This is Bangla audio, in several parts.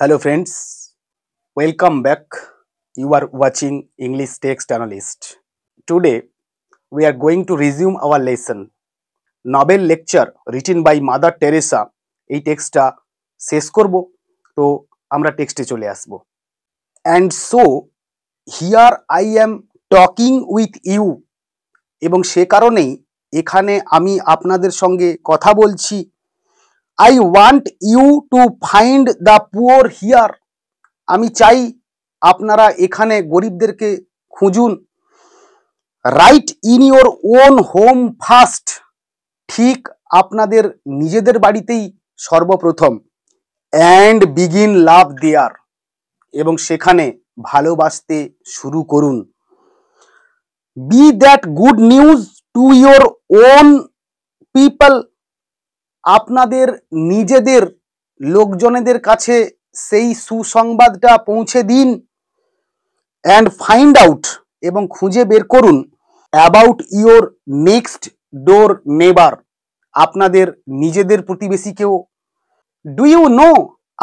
Hello friends, welcome back. You are watching English Text Analyst. Today we are going to resume our lesson. Novel lecture written by Mother Teresa. এই টেক্সটটা শেষ করব, তো আমরা টেক্সটে চলে আসব। And so here I am talking with you, এবং সে কারণেই এখানে আমি আপনাদের সঙ্গে কথা বলছি। I want you to find the poor here. আমি চাই আপনারা এখানে গরিবদেরকে খুঁজুন। Right in your own home first, ঠিক আপনাদের নিজেদের বাড়িতেই সর্বপ্রথম। অ্যান্ড বিগিন লাভ দেয়ার, এবং সেখানে ভালোবাসতে শুরু করুন। Be that good news to your own people, আপনাদের নিজেদের লোকজনেদের কাছে সেই সুসংবাদটা পৌঁছে দিন। অ্যান্ড ফাইন্ড আউট, এবং খুঁজে বের করুন। অ্যাবাউট ইওর নেক্সট ডোর নেবার, আপনাদের নিজেদের প্রতিবেশীকেও। ডু ইউ নো,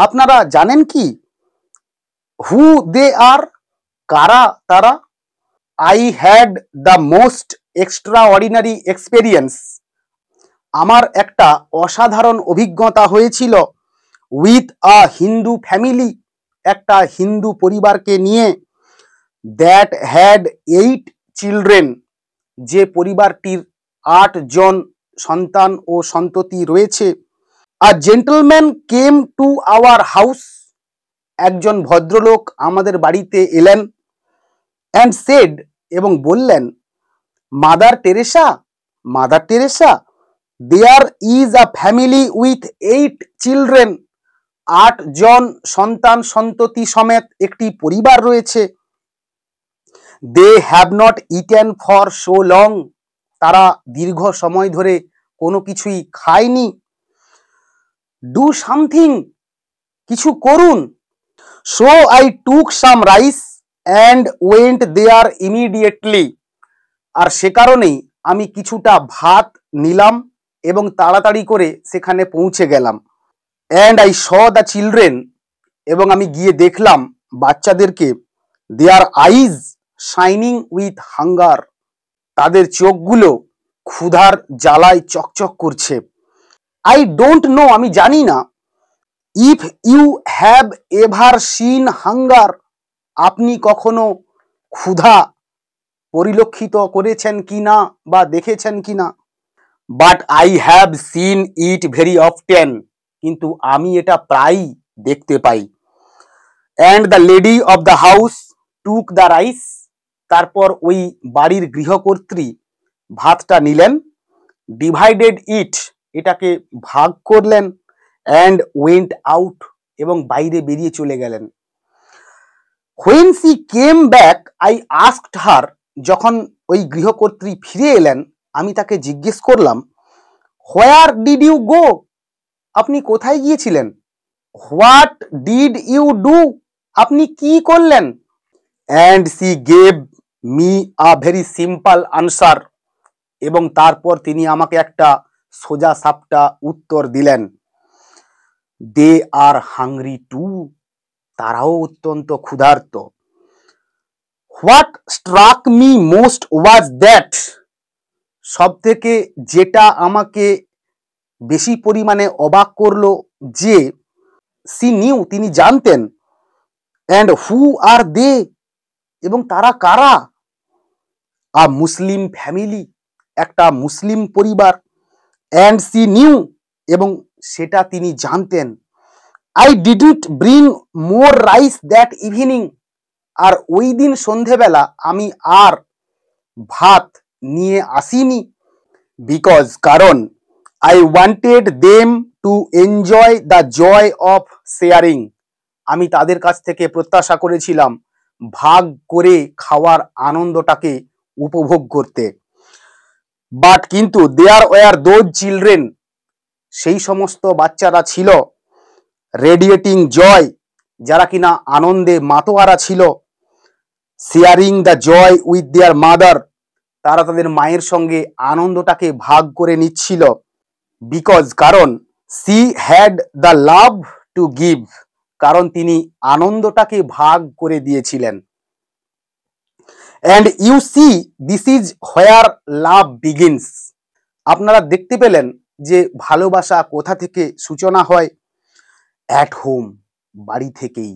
আপনারা জানেন কি? হু দে আর, কারা তারা? I had the most extra ordinary experience, আমার একটা অসাধারণ অভিজ্ঞতা হয়েছিল। উইথ আ হিন্দু ফ্যামিলি, একটা হিন্দু পরিবারকে নিয়ে। দ্যাট হ্যাড 8 চিলড্রেন, যে পরিবারটির 8 জন সন্তান ও সন্ততি রয়েছে। A gentleman came to our house, একজন ভদ্রলোক আমাদের বাড়িতে এলেন। অ্যান্ড সেড, এবং বললেন, Mother Teresa, Mother Teresa, there is a family with 8 children, 8 জন সন্তান সন্ততি সমেত একটি পরিবার রয়েছে। They have not eaten for so long, তারা দীর্ঘ সময় ধরে কোনো কিছুই খায়নি। ডু সামথিং, কিছু করুন। So I took some rice and went there immediately, আর সে কারণেই আমি কিছুটা ভাত নিলাম এবং তাড়াতাড়ি করে সেখানে পৌঁছে গেলাম। And I saw the children, এবং আমি গিয়ে দেখলাম বাচ্চাদেরকে। দেয়ার আইজ শাইনিং উইথ হাঙ্গার, তাদের চোখগুলো ক্ষুধার জ্বালায় চকচক করছে। আই ডোন্ট নো, আমি জানি না। If you have ever seen hunger, আপনি কখনো ক্ষুধা পরিলক্ষিত করেছেন কি না বা দেখেছেন কি না। But I have seen it very often, কিন্তু আমি এটা প্রায়ই দেখতে পাই। And the lady of the house took the rice, তারপর ওই বাড়ির গৃহকর্ত্রী ভাতটা নিলেন। ডিভাইডেড ইট, এটাকে ভাগ করলেন। অ্যান্ড ওয়েন্ট আউট, এবং বাইরে বেরিয়ে চলে গেলেন। When she came back I asked her, যখন ওই গৃহকর্ত্রী ফিরে এলেন আমি তাকে জিজ্ঞেস করলাম, হোয়ার ডিড ইউ গো, আপনি কোথায় গিয়েছিলেন? হোয়াট ডিড ইউ ডু, আপনি কি করলেন? And C gave me a very simple answer, এবং তারপর তিনি আমাকে একটা সোজা সাপটা উত্তর দিলেন। দে আর হাংরি টু, তারাও অত্যন্ত ক্ষুধার্ত। What struck me most was that, সব থেকে যেটা আমাকে বেশি পরিমাণে অবাক করলো যে, সি নিউ, তিনি জানতেন। অ্যান্ড হু আর দে, এবং তারা কারা? আ মুসলিম ফ্যামিলি, একটা মুসলিম পরিবার। অ্যান্ড সি নিউ, এবং সেটা তিনি জানতেন। I didn't bring more rice that evening, আর ওই দিন সন্ধেবেলা আমি আর ভাত নিয়ে আসিনি। বিকজ, কারণ, I wanted them to enjoy the joy of sharing, আমি তাদের কাছ থেকে প্রত্যাশা করেছিলাম ভাগ করে খাওয়ার আনন্দটাকে উপভোগ করতে। বাট, কিন্তু, দেয়ার ওয়ার দোজ চিলড্রেন, সেই সমস্ত বাচ্চারা ছিল। রেডিয়েটিং জয়, যারা কিনা আনন্দে মাতোয়ারা ছিল। Sharing the joy with their mother, তারা তাদের মায়ের সঙ্গে আনন্দটাকে ভাগ করে নিচ্ছিল। বিকজ, কারণ, she had the love to give, কারণ তিনি আনন্দটাকে ভাগ করে দিয়েছিলেন। And you see this is where love begins. আপনারা দেখতে পেলেন যে ভালোবাসা কোথা থেকে সূচনা হয়? অ্যাট হোম, বাড়ি থেকেই।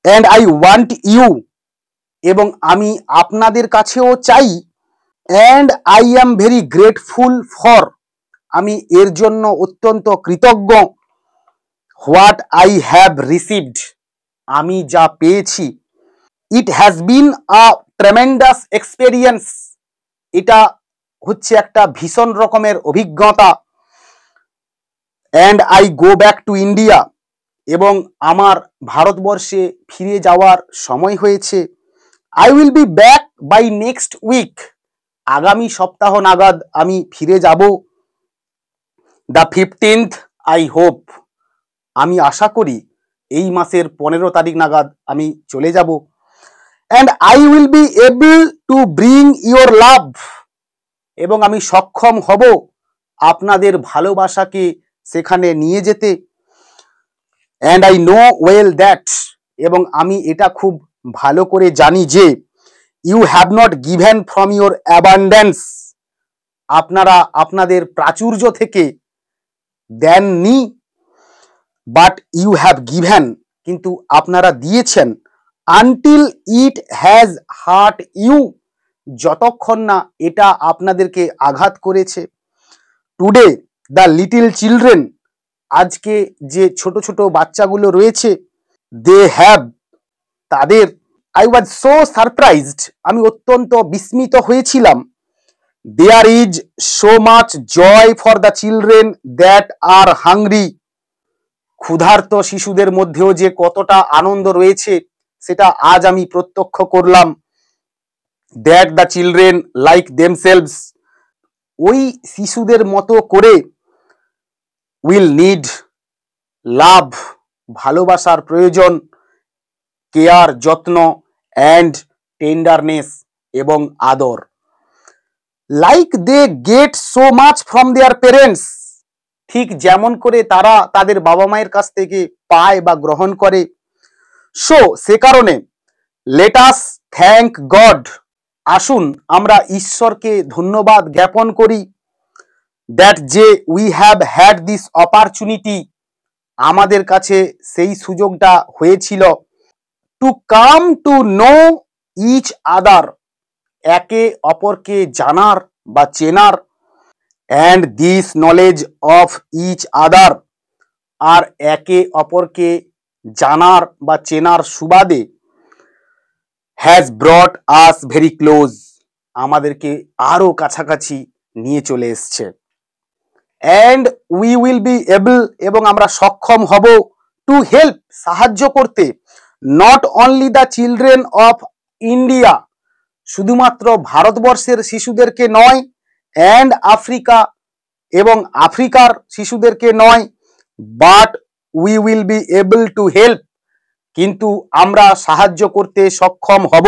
অ্যান্ড আই ওয়ান্ট ইউ, এবং আমি আপনাদের কাছেও চাই, and I am very grateful for, আমি এর জন্য অত্যন্ত কৃতজ্ঞ, হোয়াট আই হ্যাভ রিসিভড, আমি যা পেয়েছি। It has been a tremendous experience, এটা হচ্ছে একটা ভীষণ রকমের অভিজ্ঞতা। And I go back to India, এবং আমার ভারতবর্ষে ফিরে যাওয়ার সময় হয়েছে। I will be back by next week, আগামী সপ্তাহ নাগাদ আমি ফিরে যাব। দ্য 15th আই হোপ, আমি আশা করি এই মাসের 15 তারিখ নাগাদ আমি চলে যাব। And I will be able to bring your love, এবং আমি সক্ষম হব আপনাদের ভালোবাসাকে সেখানে নিয়ে যেতে। And I know well that, এবং আমি এটা খুব ভালো করে জানি যে you have not given from your abundance, আপনারা আপনাদের প্রাচুর্য থেকে দেননি, বাট ইউ হ্যাভ গিভেন, কিন্তু আপনারা দিয়েছেন, until it has hurt you, যতক্ষণ না এটা আপনাদেরকে আঘাত করেছে। টুডে দ্য লিটল চিলড্রেন, আজকে যে ছোট ছোট বাচ্চাগুলো রয়েছে, দে হ্যাভ, তাদের, আই ওয়াজ সো সারপ্রাইজড, আমি অত্যন্ত বিস্মিত হয়েছিলাম। There is so much joy for the children that are hungry, ক্ষুধার্ত শিশুদের মধ্যেও যে কতটা আনন্দ রয়েছে সেটা আজ আমি প্রত্যক্ষ করলাম। That the children like themselves, ওই শিশুদের মতো করে উইল নিড লাভ, ভালোবাসার প্রয়োজন, কেয়ার, যত্ন, অ্যান্ড টেন্ডারনেস, এবং আদর। Like they get so much from their parents, ঠিক যেমন করে তারা তাদের বাবা মায়ের কাছ থেকে পায় বা গ্রহণ করে। সো সে কারণে লেট আস থ্যাংক গড, আসুন আমরা ঈশ্বরকে ধন্যবাদ জ্ঞাপন করি। দ্যাট যে we have had this opportunity, আমাদের কাছে সেই সুযোগটা হয়েছিল। To come to know each other, একে অপরকে জানার বা চেনার। And this knowledge of each other, আর একে অপরকে জানার বা চেনার সুবাদে has brought us very close, আমাদেরকে আরো কাছাকাছি নিয়ে চলে এসছে। And we will be able, এবং আমরা সক্ষম হব, টু হেল্প, সাহায্য করতে, not only the children of India, শুধুমাত্র ভারতবর্ষের শিশুদেরকে নয়, অ্যান্ড আফ্রিকা, এবং আফ্রিকার শিশুদেরকে নয়, but we will be able to help, কিন্তু আমরা সাহায্য করতে সক্ষম হব,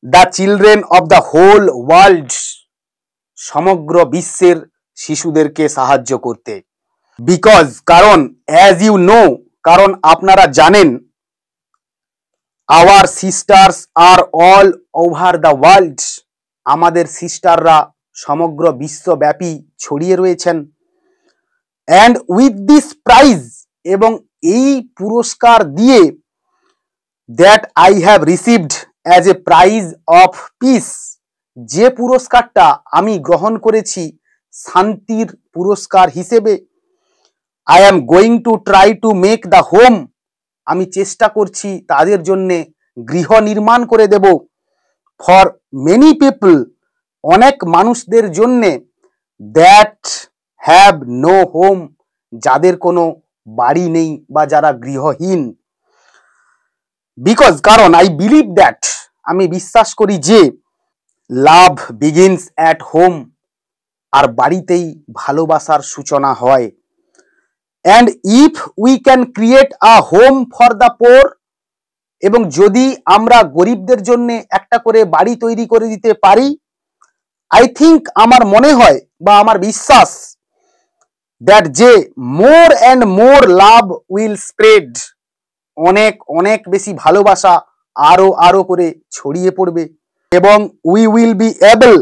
the children of the whole world, সমগ্র বিশ্বের শিশুদেরকে সাহায্য করতে। বিকজ, কারণ, অ্যাজ ইউ নো, কারণ আপনারা জানেন, our sisters are all over the world, আমাদের সিস্টাররা সমগ্র বিশ্বব্যাপী ছড়িয়ে রয়েছেন। অ্যান্ড উইথ দিস প্রাইজ, এবং এই পুরস্কার দিয়ে, that I have received as a prize of piece, যে পুরস্কারটা আমি গ্রহণ করেছি শান্তির পুরস্কার হিসেবে। I am going to try to make the home, আমি চেষ্টা করছি তাদের জন্যে গৃহ নির্মাণ করে দেব। ফর মেনি পিপল, অনেক মানুষদের জন্যে, দ্যাট হ্যাভ নো হোম, যাদের কোনো বাড়ি নেই বা যারা গৃহহীন। বিকজ, কারণ, আই বিলিভ দ্যাট, আমি বিশ্বাস করি যে, লাভ বিগিনস অ্যাট হোম, আর বাড়িতেই ভালোবাসার সূচনা হয়। And if we can create a home for the poor, এবং যদি আমরা গরিবদের জন্য একটা করে বাড়ি তৈরি করে দিতে পারি, আই থিঙ্ক, আমার মনে হয় বা আমার বিশ্বাস, দ্যাট যে more and more love will spread, অনেক অনেক বেশি ভালোবাসা আরো আরো করে ছড়িয়ে পড়বে এবং we will be able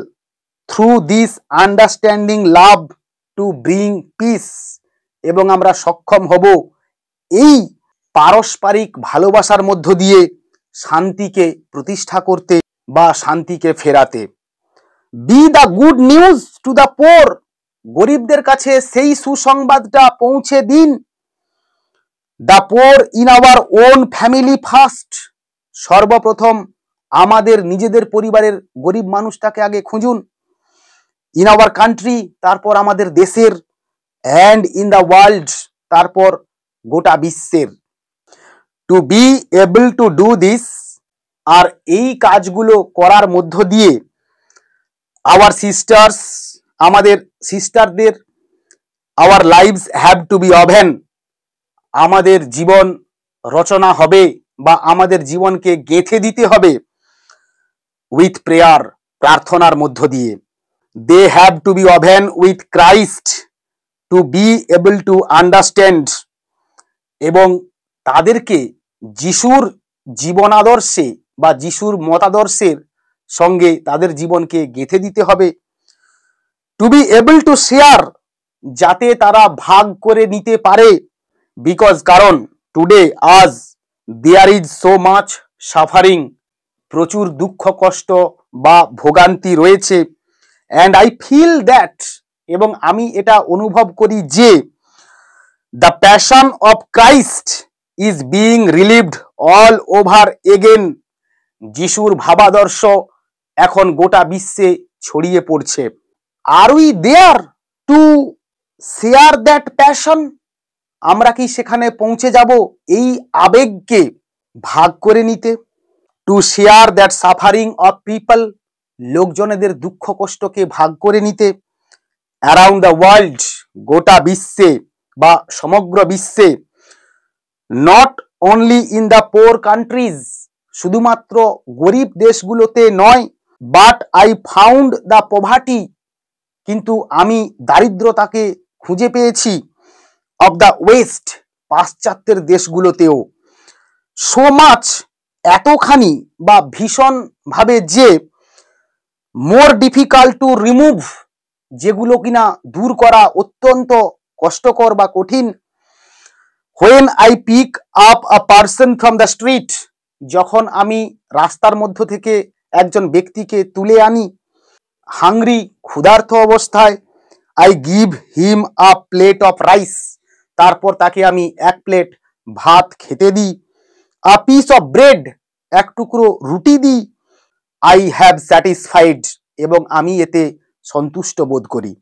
through this understanding love to bring piece, এবং আমরা সক্ষম হব এই পারস্পরিক ভালোবাসার মধ্য দিয়ে শান্তিকে প্রতিষ্ঠা করতে বা শান্তিকে ফেরাতে। B the good news to the poor, গরিবদের কাছে সেই সুসংবাদটা পৌঁছে দিন। The poor in our own family first, সর্বপ্রথম আমাদের নিজেদের পরিবারের গরিব মানুষটাকে আগে খুঁজুন। ইন আওয়ার কান্ট্রি, তারপর আমাদের দেশের, অ্যান্ড ইন দ্য ওয়ার্ল্ড, তারপর গোটা বিশ্বের। To be able to do this, আর এই কাজগুলো করার মধ্য দিয়ে আওয়ার সিস্টার্স, আমাদের সিস্টারদের, our lives have to be woven, আমাদের জীবন রচনা হবে বা আমাদের জীবনকে গেঁথে দিতে হবে উইথ প্রেয়ার, প্রার্থনার মধ্য দিয়ে। They have to be woven with Christ to be able to understand, এবং তাদেরকে যিশুর জীবনাদর্শে বা যিশুর মতাদর্শের সঙ্গে তাদের জীবনকে গেঁথে দিতে হবে। To be able to share, যাতে তারা ভাগ করে নিতে পারে। বিকজ, কারণ টুডে আজ there is so much suffering, প্রচুর দুঃখ কষ্ট বা ভোগান্তি রয়েছে। অ্যান্ড আই ফিল দ্যাট, এবং আমি এটা অনুভব করি যে the passion of Christ is being relived all over again, যিশুর ভাবাদর্শ এখন গোটা বিশ্বে ছড়িয়ে পড়ছে। Are we there to share that passion, আমরা কি সেখানে পৌঁছে যাব এই আবেগকে ভাগ করে নিতে? To share that suffering of people, লোকজনেদের দুঃখ কষ্টকে ভাগ করে নিতে। অ্যারাউন্ড দ্য ওয়ার্ল্ড, গোটা বিশ্বে বা সমগ্র বিশ্বে। Not only in the poor countries, শুধুমাত্র গরিব দেশগুলোতে নয়। But I found the poverty, কিন্তু আমি দারিদ্রতাকে খুঁজে পেয়েছি। অফ দ্য ওয়েস্ট, পাশ্চাত্যের দেশগুলোতেও। সো মাচ, এতখানি বা ভীষণ ভাবে যে মোর ডিফিকাল্ট টু রিমুভ, যেগুলো কিনা দূর করা অত্যন্ত কষ্টকর বা কঠিন। When I pick up a person from the street, যখন আমি রাস্তার মধ্য থেকে একজন ব্যক্তিকে তুলে আনি হাংরি, ক্ষুধার্ত অবস্থায়। I give him a plate of rice, তারপর তাকে আমি এক প্লেট ভাত খেতে দিই। আ পিস অফ ব্রেড, এক টুকরো রুটি দিই। আই হ্যাভ স্যাটিসফাইড, এবং আমি এতে সন্তুষ্ট বোধ করি।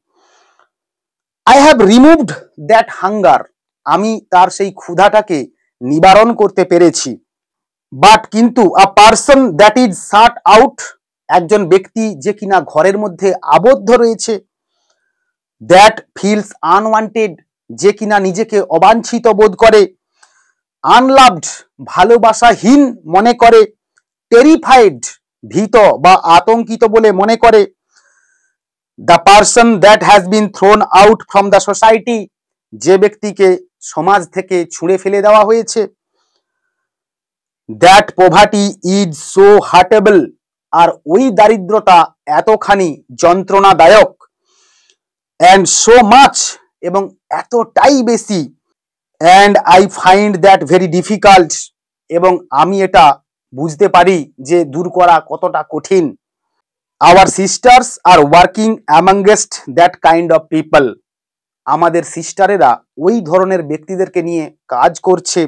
I have removed that hunger, আমি তার সেই ক্ষুধাটাকে নিবারণ করতে পেরেছি। বাট, কিন্তু a person that is shut out, একজন ব্যক্তি যে কিনা ঘরের মধ্যে আবদ্ধ রয়েছে। দ্যাট ফিলস আনওয়ান্টেড, যে কিনা নিজেকে অবাঞ্ছিত বোধ করে। আনলাভড, ভালোবাসাহীন মনে করে। টেরিফাইড, ভীত বা আতঙ্কিত বলে মনে করে। The person that has been thrown out from the society, যে ব্যক্তিকে সমাজ থেকে ছুঁড়ে ফেলে দেওয়া হয়েছে। That poverty is so hurtable, আর ওই দারিদ্রতা এতখানি যন্ত্রণাদায়ক। অ্যান্ড সো মাচ, এবং এতটাই বেশি। And I find that very difficult, এবং আমি এটা বুঝতে পারি যে দূর করা কতটা কঠিন। Our sisters are working amongst that kind of people, আমাদের সিস্টারেরা ওই ধরনের ব্যক্তিদেরকে নিয়ে কাজ করছে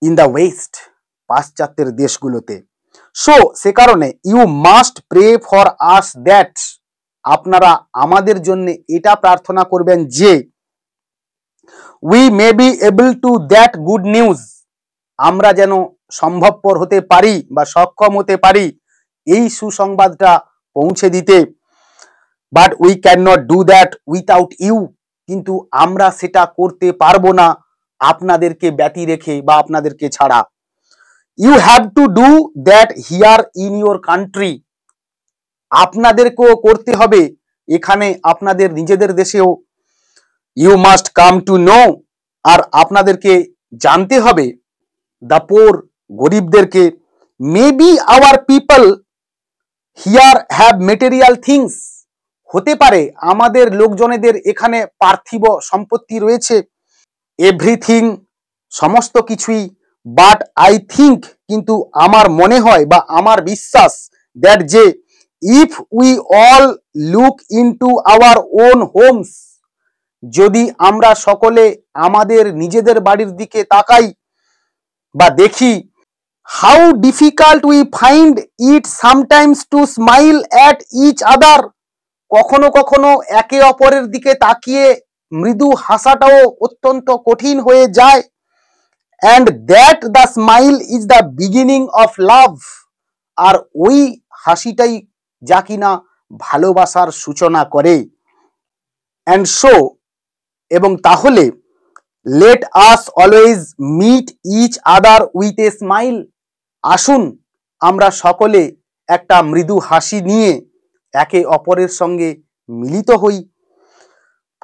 ইন দ্য ওয়েস্ট, পাশ্চাত্যের দেশগুলোতে। সো সে কারণে you must pray for us that, আপনারা আমাদের জন্য এটা প্রার্থনা করবেন যে we may be able to that good news, আমরা যেন সম্ভবপর হতে পারি বা সক্ষম হতে পারি এই সুসংবাদটা পৌঁছে দিতে। But we can not do that without you, কিন্তু আমরা সেটা করতে পারবো না আপনাদেরকে ব্যতি রেখে বা আপনাদেরকে ছাড়া। You have to do that here in your country, আপনাদেরকেও করতে হবে এখানে আপনাদের নিজেদের দেশেও। You must come to know, আর আপনাদেরকে জানতে হবে দ্য পোর, গরিবদেরকে। Maybe our people here have material things, হতে পারে আমাদের লোকজনেদের এখানে পার্থিব সম্পত্তি রয়েছে। এভরিথিং, সমস্ত কিছুই। বাট আই থিঙ্ক, কিন্তু আমার মনে হয় বা আমার বিশ্বাস, দ্যাট যে if we all look into our own homes, যদি আমরা সকলে আমাদের নিজেদের বাড়ির দিকে তাকাই বা দেখি, how difficult we find it sometimes to smile at each other, কখনো কখনো একে অপরের দিকে তাকিয়ে মৃদু হাসাটাও অত্যন্ত কঠিন হয়ে যায়। And that the smile is the beginning of love, আর ওই হাসিটাই যা কিনা ভালোবাসার সূচনা করে। অ্যান্ড সো, এবং তাহলে, let us always meet each other with a smile, আসুন আমরা সকলে একটা মৃদু হাসি নিয়ে একে অপরের সঙ্গে মিলিত হই।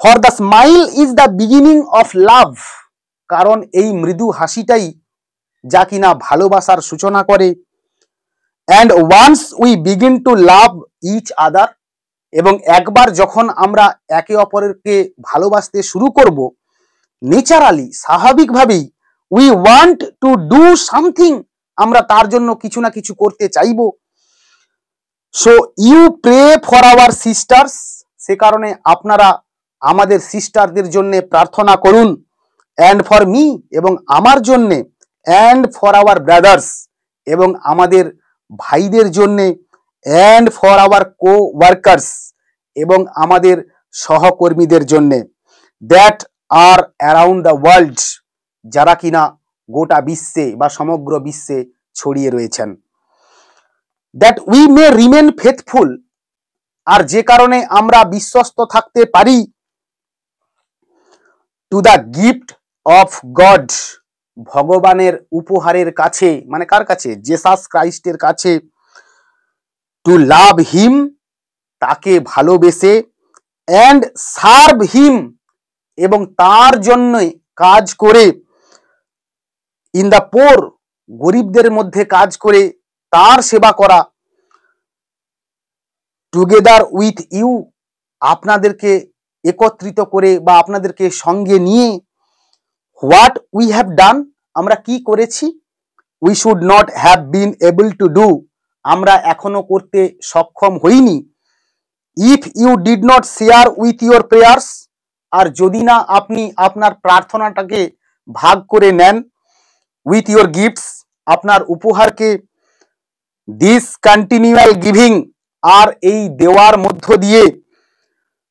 For the smile is the beginning of love, কারণ এই মৃদু হাসিটাই যা কিনা ভালোবাসার সূচনা করে। And once we begin to love each other, এবং একবার যখন আমরা একে অপরকে ভালোবাসতে শুরু করব, নেচারালি, স্বাভাবিকভাবেই, we want to do something, আমরা তার জন্য কিছু না কিছু করতে চাইব। So you pray for our sisters, সে কারণে আপনারা আমাদের সিস্টারদের জন্য প্রার্থনা করুন। অ্যান্ড ফর মি, এবং আমার জন্যে। অ্যান্ড ফর আওয়ার ব্রাদার্স, এবং আমাদের ভাইদের জন্যে। And for our co workers, এবং আমাদের সহকর্মীদের জন্যে। That are around the world, যারা কিনা গোটা বিশ্বে বা সমগ্র বিশ্বে ছড়িয়ে রয়েছেন। That we may remain faithful, আর যে কারণে আমরা বিশ্বস্ত থাকতে পারি। To the gift of God, ভগবানের উপহারের কাছে, মানে কার কাছে? জেসাস ক্রাইস্টের কাছে। টু লাভ হিম, তাকে ভালোবেসে। অ্যান্ড সার্ভ হিম, এবং তার জন্য কাজ করে। ইন দ্য পোর, গরিবদের মধ্যে কাজ করে তার সেবা করা। টুগেদার উইথ ইউ, আপনাদেরকে একত্রিত করে বা আপনাদেরকে সঙ্গে নিয়ে। হোয়াট উই হ্যাভ ডান, আমরা কি করেছি? We should not have been able to do, আমরা এখনো করতে সক্ষম হইনি। If you did not share with your prayers, আর যদি না আপনি আপনার প্রার্থনাটাকে ভাগ করে নেন। উইথ ইউর গিফটস, আপনার উপহারকে। দিস কন্টিনিউয়াল গিভিং, আর এই দেওয়ার মধ্য দিয়ে।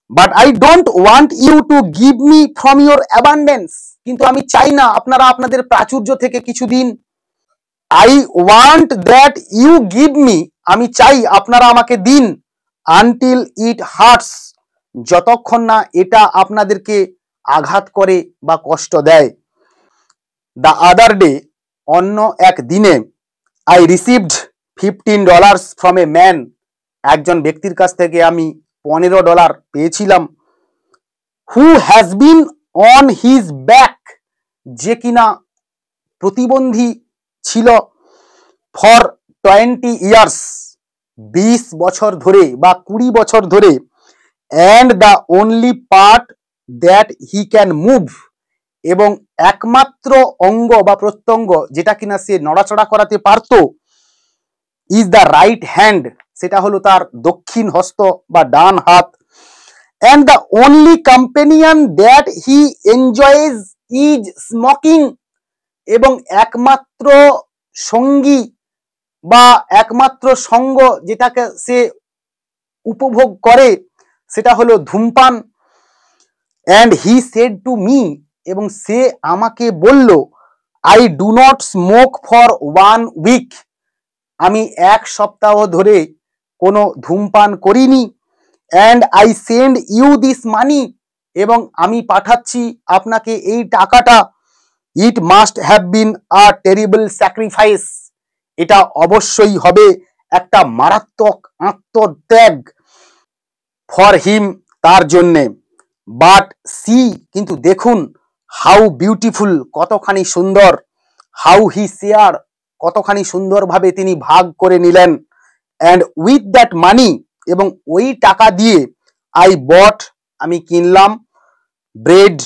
But I don't want you to give me from your abundance, কিন্তু আমি চাই না আপনারা আপনাদের প্রাচুর্য থেকে কিছু দিন। I want that you give me, আমি চাই আপনারা আমাকে দিন। আনটিল ইট হার্টস, যতক্ষণ না এটা আপনাদেরকে আঘাত করে বা কষ্ট দেয়। দ্য আদার ডে, অন্য এক দিনে। I received $15 from a man, একজন ব্যক্তির কাছ থেকে আমি $15 পেয়েছিলাম। Who has been on his back, যে কিনা প্রতিবন্ধী ছিল। ফর 20 ইয়ার্স, 20 বছর ধরে বা 20 বছর ধরে। And the only part that he can move, এবং একমাত্র অঙ্গ বা প্রত্যঙ্গ যেটা কিনা সে নড়াচড়া করাতে পারত, ইজ দ্য রাইট হ্যান্ড, সেটা হলো তার দক্ষিণ হস্ত বা ডান হাত। And the only companion that he enjoys is smoking, এবং একমাত্র সঙ্গী বা একমাত্র সঙ্গ যেটাকে সে উপভোগ করে সেটা হলো ধূমপান। And he said to me, এবং সে আমাকে বলল, I do not smoke for 1 week, আমি 1 সপ্তাহ ধরে কোনো ধূমপান করিনি। And I send you this money, এবং আমি পাঠাচ্ছি আপনাকে এই টাকাটা। It must have been a terrible sacrifice, এটা অবশ্যই হবে একটা মারাত্মক আত্মত্যাগ। ফর হিম, তার জন্যে। বাট সি, কিন্তু দেখুন, হাউ বিউটিফুল, কতখানি সুন্দর। হাউ হি শেয়ার, কতখানি সুন্দরভাবে তিনি ভাগ করে নিলেন। অ্যান্ড উইথ দ্যাট মানি, এবং ওই টাকা দিয়ে আই বট, আমি কিনলাম, ব্রেড,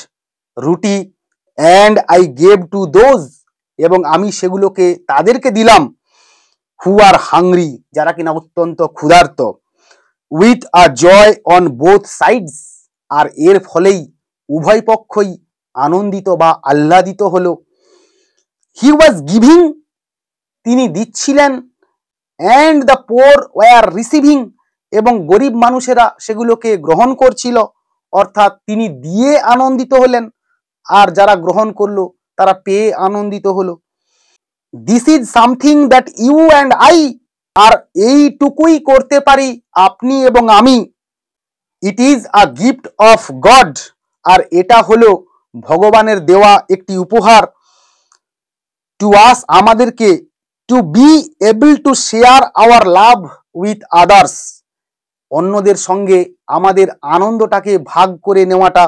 রুটি, and I gave to those, এবং আমি সেগুলোকে তাদেরকে দিলাম, হু আর হাংরি, যারা কিনা অত্যন্ত ক্ষুধার্ত, with a joy on both sides, আর এর ফলেই উভয় পক্ষই আনন্দিত বা আহ্লাদিত হলো। হি ওয়াজ গিভিং, তিনি দিচ্ছিলেন, and the poor were receiving, এবং গরিব মানুষেরা সেগুলোকে গ্রহণ করছিল, অর্থাৎ তিনি দিয়ে আনন্দিত হলেন আর যারা গ্রহণ করলো তারা পেয়ে আনন্দিত হলো। This is something that you and I, আর এইটুকুই করতে পারি আপনি এবং আমি। It is a gift of God, আর এটা হলো ভগবানের দেওয়া একটি উপহার। টু আস, আমাদেরকে, to be able to share our love with others, অন্যদের সঙ্গে আমাদের আনন্দটাকে ভাগ করে নেওয়াটা।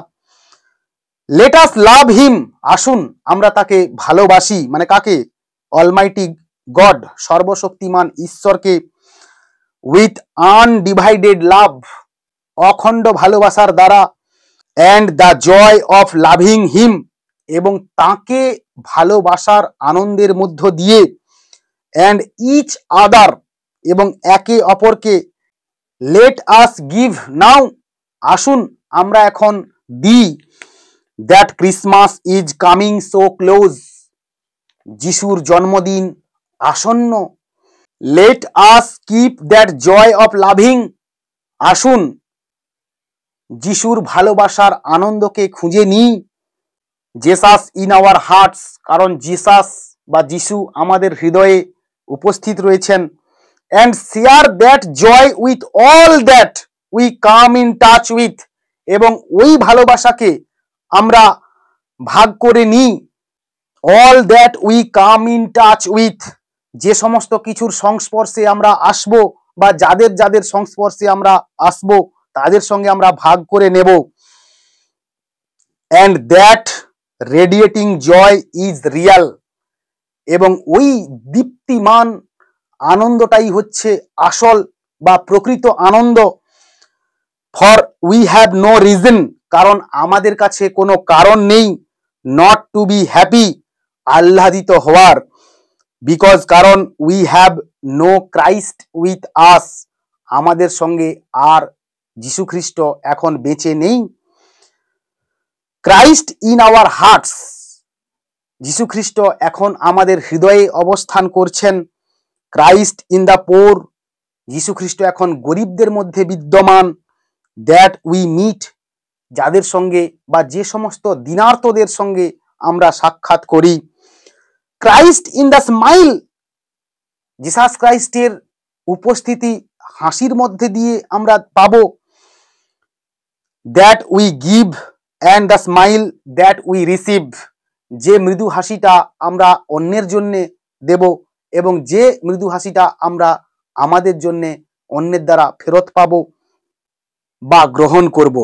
লেট আস লাভ হিম, আসুন আমরা তাকে ভালোবাসি, মানে কাকে? অলমাইটি গড, সর্বশক্তিমান ঈশ্বরকে। উইথ আনডিভাইডেড লাভ, অখণ্ড ভালোবাসার দ্বারা। And the joy of loving him, এবং তাকে ভালোবাসার আনন্দের মধ্য দিয়ে। অ্যান্ড ইচ আদার, এবং একে অপরকে। লেট আস গিভ নাও, আসুন আমরা এখন দিই। That Christmas is coming so close, যিশুর জন্মদিন আসন্ন। Let us keep that joy of loving, আসুন যিশুর ভালোবাসার আনন্দকে খুঁজে নিই। জেসাস ইন আওয়ার হার্টস, কারণ জিসাস বা যিশু আমাদের হৃদয়ে উপস্থিত রয়েছেন। And share that joy with all that we come in touch with, এবং ওই ভালোবাসাকে আমরা ভাগ করে নিই। All that we come in touch with, যে সমস্ত কিছুর সংস্পর্শে আমরা আসব বা যাদের যাদের সংস্পর্শে আমরা আসব তাদের সঙ্গে আমরা ভাগ করে নেব। And that radiating joy is real, এবং ওই দীপ্তিমান আনন্দটাই হচ্ছে আসল বা প্রকৃত আনন্দ। For we have no reason, কারণ আমাদের কাছে কোনো কারণ নেই, নট টু বি হ্যাপি, আহ্লাদিত হওয়ার। বিকজ, কারণ we have no Christ with us, আমাদের সঙ্গে আর যীশু খ্রিস্ট এখন বেঁচে নেই। ক্রাইস্ট ইন আওয়ার হার্টস, যীশু খ্রিস্ট এখন আমাদের হৃদয়ে অবস্থান করছেন। ক্রাইস্ট ইন দ্য পোর, যীশু খ্রিস্ট এখন গরিবদের মধ্যে বিদ্যমান। দ্যাট উই মিট, যাদের সঙ্গে বা যে সমস্ত দিনার্তদের সঙ্গে আমরা সাক্ষাৎ করি। Christ in the smile, Jesus ক্রাইস্টের উপস্থিতি হাসির মধ্যে দিয়ে আমরা পাবো। That we give and the smile that we receive, যে মৃদু হাসিটা আমরা অন্যের জন্যে দেব এবং যে মৃদু হাসিটা আমরা আমাদের জন্যে অন্যের দ্বারা ফেরত পাবো বা গ্রহণ করব।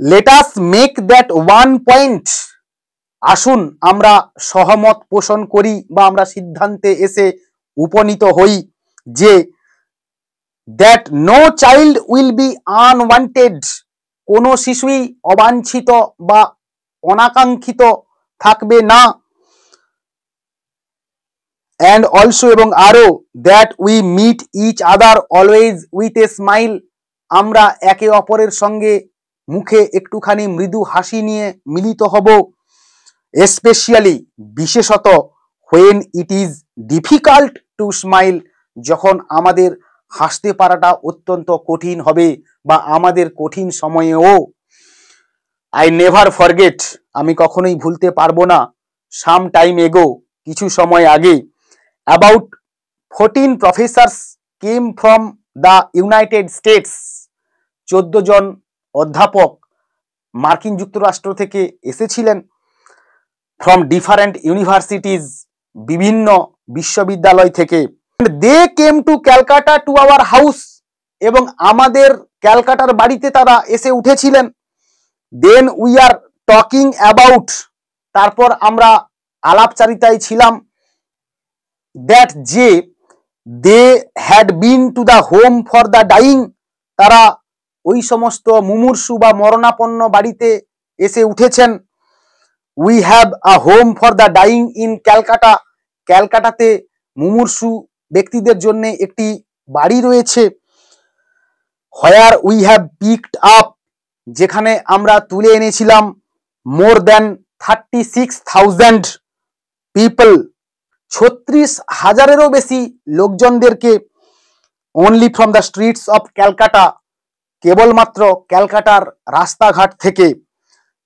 Let us make that one point, আসুন আমরা সহমত পোষণ করি বা আমরা সিদ্ধান্তে এসে উপনীত হই যে that no child will be unwanted, কোনো শিশুই অবাঞ্ছিত বা অনাকাঙ্ক্ষিত থাকবে না। অ্যান্ড অলসো, এবং আরো, that we meet each other always with a smile, আমরা একে অপরের সঙ্গে মুখে একটুখানি মৃদু হাসি নিয়ে মিলিত হব। এসপেশালি, বিশেষত, when it is difficult to smile, যখন আমাদের হাসতে পারাটা অত্যন্ত কঠিন হবে বা আমাদের কঠিন সময়েও। আই নেভার ফরগেট, আমি কখনোই ভুলতে পারবো না। সাম টাইম এগো, কিছু সময় আগে, about 14 professors came from the United states, 14 জন অধ্যাপক মার্কিন যুক্তরাষ্ট্র থেকে এসেছিলেন। ফ্রম ডিফারেন্ট ইউনিভার্সিটিজ, বিভিন্ন বিশ্ববিদ্যালয় থেকে। They came to Calcutta to our house, এবং আমাদের ক্যালকাটার বাড়িতে তারা এসে উঠেছিলেন। Then we are talking about, তারপর আমরা আলাপচারিতায় ছিলাম দ্যাট যে they had been to the home for the dying, তারা ওই সমস্ত মুমূর্ষু বা মরণাপন্ন বাড়িতে এসে উঠেছেন। We have a home for the dying in Calcutta, ক্যালকাটাতে মুমূর্ষু ব্যক্তিদের জন্য একটি বাড়ি রয়েছে। Where we have picked up, যেখানে আমরা তুলে এনেছিলাম মোর দ্যান 36,000 পিপল, 36,000-এরও বেশি লোকজনদেরকে, only from the streets of Calcutta, কেবলমাত্র ক্যালকাটার রাস্তাঘাট থেকে।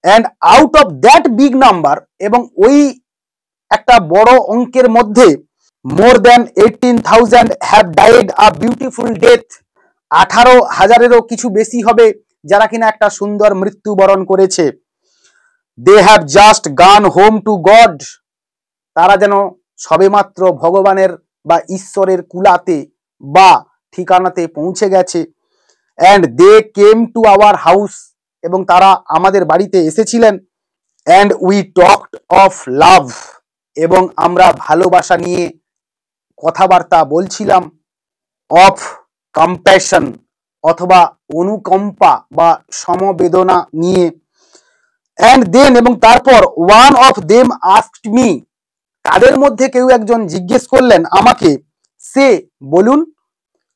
And out of that big number, এবং ওই একটা বড় অঙ্কের মধ্যে more than 18,000 have died a beautiful death, 18,000-এরও কিছু বেশি হবে যারা কিনা একটা সুন্দর মৃত্যুবরণ করেছে। They have just gone home to God, তারা যেন সবেমাত্র ভগবানের বা ঈশ্বরের কুলাতে বা ঠিকানাতে পৌঁছে গেছে। And they came to our house, এবং তারা আমাদের বাড়িতে এসেছিলেন। And we talked of love, এবং আমরা ভালোবাসা নিয়ে কথাবার্তা বলছিলাম। অফ কম্প্যাশন, অথবা অনুকম্পা বা সমবেদনা নিয়ে। অ্যান্ড দেন, এবং তারপর one of them asked me, তাদের মধ্যে কেউ একজন জিজ্ঞেস করলেন আমাকে, সে বলুন,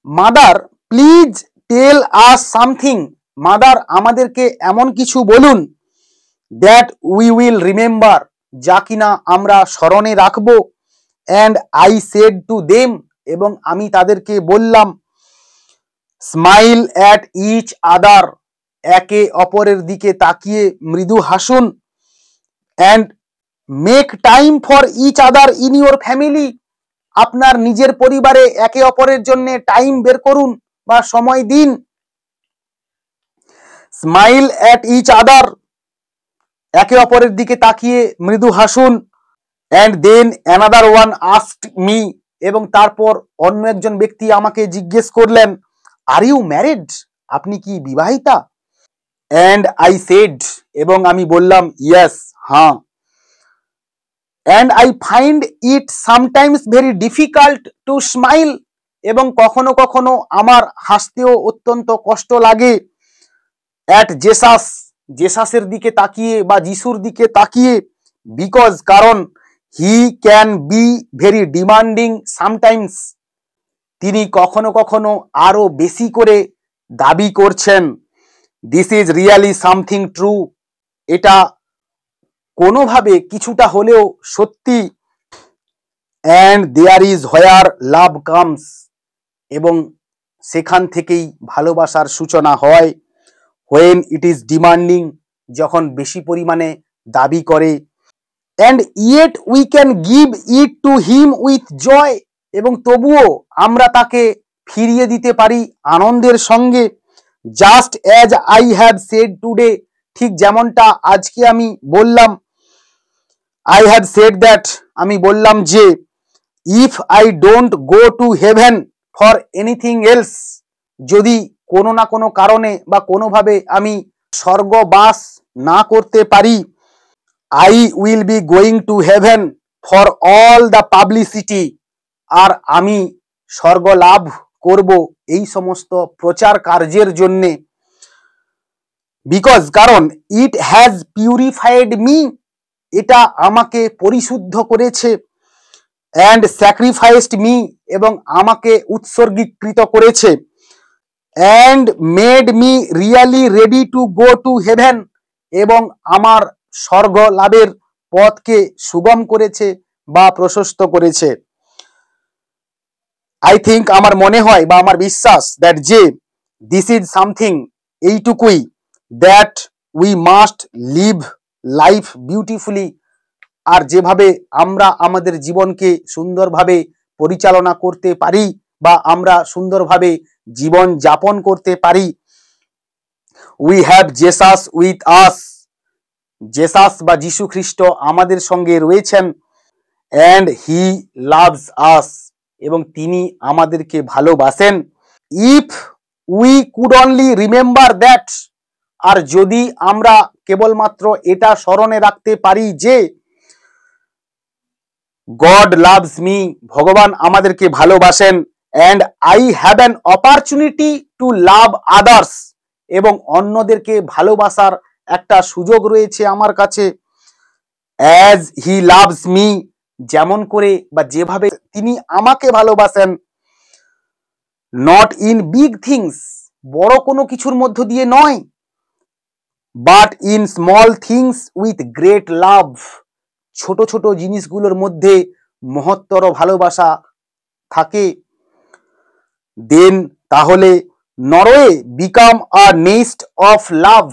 mother please tell us something, mother আমাদেরকে এমন কিছু বলুন, দ্যাট উই উইল রিমেম্বার, যা কিনা আমরা স্মরণে রাখবো। And I said to them, এবং আমি তাদেরকে বললাম, স্মাইল অ্যাট ইচ আদার, একে অপরের দিকে তাকিয়ে মৃদু হাসুন। And make time for each other in your family, আপনার নিজের পরিবারে একে অপরের জন্য টাইম বের করুন বা সময় দিন। স্মাইল অ্যাট ইচ আদার, একে অপরের দিকে তাকিয়ে মৃদু হাসুন। And then another one asked me, এবং তারপর অন্য একজন ব্যক্তি আমাকে জিজ্ঞেস করলেন, আর ইউ ম্যারিড, আপনি কি বিবাহিতা? অ্যান্ড আই সেড, এবং আমি বললাম, ইয়েস, হ্যাঁ। And I find it sometimes very difficult to smile, এবং কখনো কখনো আমার হাসতেও অত্যন্ত কষ্ট লাগে। অ্যাট জেসাস, জেসাসের দিকে তাকিয়ে বা যিশুর দিকে তাকিয়ে। বিকজ, কারণ he can be very demanding sometimes, তিনি কখনো কখনো আরো বেশি করে দাবি করছেন। This is really something true, এটা কোনোভাবে কিছুটা হলেও সত্যি। And there is where love comes, এবং সেখান থেকেই ভালোবাসার সূচনা হয়। হোয়েন ইট ইজ ডিমান্ডিং, যখন বেশি পরিমাণে দাবি করে। And yet we can give it to him with joy, এবং তবুও আমরা তাকে ফিরিয়ে দিতে পারি আনন্দের সঙ্গে। Just as I have said today, ঠিক যেমনটা আজকে আমি বললাম। আই হ্যাভ সেড দ্যাট, আমি বললাম যে, if I don't go to heaven for anything else, যদি কোনো না কোনো কারণে বা কোনোভাবে আমি স্বর্গবাস না করতে পারি, I will be going to heaven for all the publicity, আর আমি স্বর্গ লাভ করব এই সমস্ত প্রচার কার্যের জন্যে। বিকজ, কারণ ইট হ্যাজ পিউরিফাইড মি, এটা আমাকে পরিশুদ্ধ করেছে। অ্যান্ড স্যাক্রিফাইসড মি, এবং আমাকে উৎসর্গীকৃত করেছে। And made me really ready to go to heaven, এবং আমার স্বর্গ লাভের পথকে সুগম করেছে বা প্রশস্ত করেছে। আই থিঙ্ক, আমার মনে হয় বা আমার বিশ্বাস, দ্যাট যে দিস ইজ সামথিং, এইটুকুই, that we must live life beautifully, আর যেভাবে আমরা আমাদের জীবনকে সুন্দরভাবে পরিচালনা করতে পারি বা আমরা সুন্দরভাবে জীবন যাপন করতে পারি। We have Jesus with us, Jesus বা যীশু খ্রিস্ট আমাদের সঙ্গে রয়েছেন। অ্যান্ড হি লাভস আস, এবং তিনি আমাদেরকে ভালোবাসেন। If we could only remember that, আর যদি আমরা কেবলমাত্র এটা স্মরণে রাখতে পারি যে, গড লাভস মি, ভগবান আমাদেরকে ভালোবাসেন। And I have an opportunity to love others, এবং অন্যদেরকে ভালোবাসার একটা সুযোগ রয়েছে আমার কাছে। অ্যাজ হি লাভস মি, যেমন করে বা যেভাবে তিনি আমাকে ভালোবাসেন। নট ইন বিগ থিংস, বড় কোনো কিছুর মধ্য দিয়ে নয়, but in small things with great love, ছোট ছোট জিনিসগুলোর মধ্যে মহত্তর ভালোবাসা থাকে। দেন তাহলে Norway become a nest of love,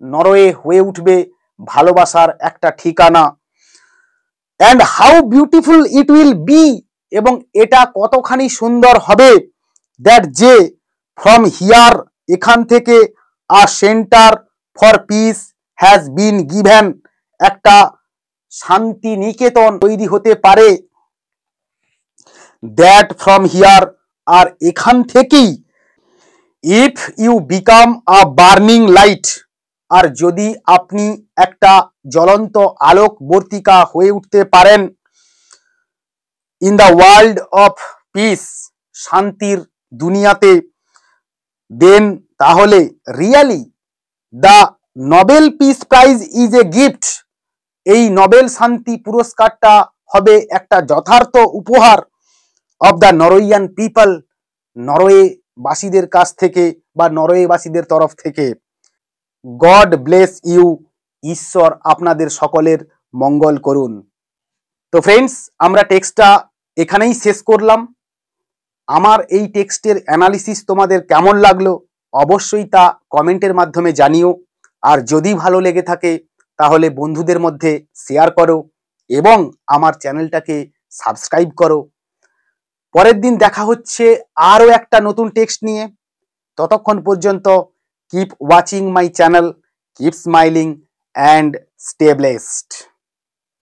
Norway হয়ে উঠবে ভালোবাসার একটা ঠিকানা। And how beautiful it will be, এবং এটা কতখানি সুন্দর হবে, দ্যাট যে ফ্রম হিয়ার, এখান থেকে, a centre for peace has been given, একটা শান্তি নিকেতন তৈরি হতে পারে। দ্যাট ফ্রম হিয়ার, আর এখান থেকেই, if you become a burning light, আর যদি আপনি একটা জ্বলন্ত আলোকবর্তিকা হয়ে উঠতে পারেন, in the world of peace, শান্তির দুনিয়াতে, দেন তাহলে really the Nobel peace prize is a gift, এই নোবেল শান্তি পুরস্কারটা হবে একটা যথার্থ উপহার, অফ দ্য নরওয়েজিয়ান পিপল, নরওয়েবাসীদের কাছ থেকে বা নরওয়েবাসীদের তরফ থেকে। গড ব্লেস ইউ, ঈশ্বর আপনাদের সকলের মঙ্গল করুন। তো ফ্রেন্ডস, আমরা টেক্সটটা এখানেই শেষ করলাম। আমার এই টেক্সটের অ্যানালিসিস তোমাদের কেমন লাগলো অবশ্যই তা কমেন্টের মাধ্যমে জানিও। আর যদি ভালো লেগে থাকে তাহলে বন্ধুদের মধ্যে শেয়ার করো এবং আমার চ্যানেলটাকে সাবস্ক্রাইব করো। পরের দিন দেখা হচ্ছে আরও একটা নতুন টেক্সট নিয়ে। ততক্ষণ পর্যন্ত keep watching my channel, keep smiling and stay blessed.